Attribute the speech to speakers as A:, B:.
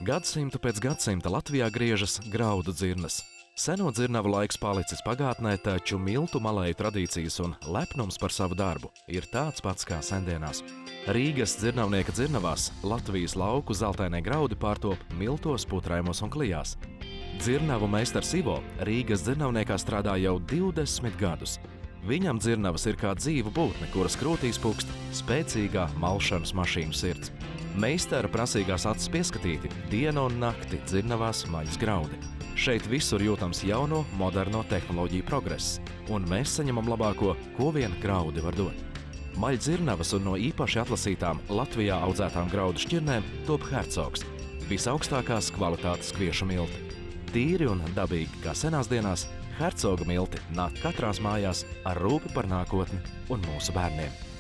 A: Gadsimtu pēc gadsimta Latvijā griežas graudu dzirnas. Seno dzirnavu laiks palicis pagātnē, taču miltu malēju tradīcijas un lepnums par savu darbu ir tāds pats kā sendienās. Rīgas dzirnavnieka dzirnavās Latvijas lauku zeltainie graudi pārtop miltos, putrājumos un klijās. Dzirnavu meistars Ivo Rīgas dzirnavniekā strādā jau 20 gadus. Viņam dzirnavas ir kā dzīva būtne, kuras krūtīs pukst spēcīgā malšanas mašīnu sirds. Meistara prasīgās acis pieskatīti dienu un nakti dzirnavās maļas graudi. Šeit visur jūtams jauno, moderno tehnoloģiju progress, un mēs saņemam labāko, ko vien graudi var dot. Maļu dzirnavas un no īpaši atlasītām Latvijā audzētām graudu šķirnēm top Hercogs, visaugstākās kvalitātes kviešu milti. Tīri un dabīgi kā senās dienās, Hercoga milti nāk katrās mājās ar rūpi par nākotni un mūsu bērniem.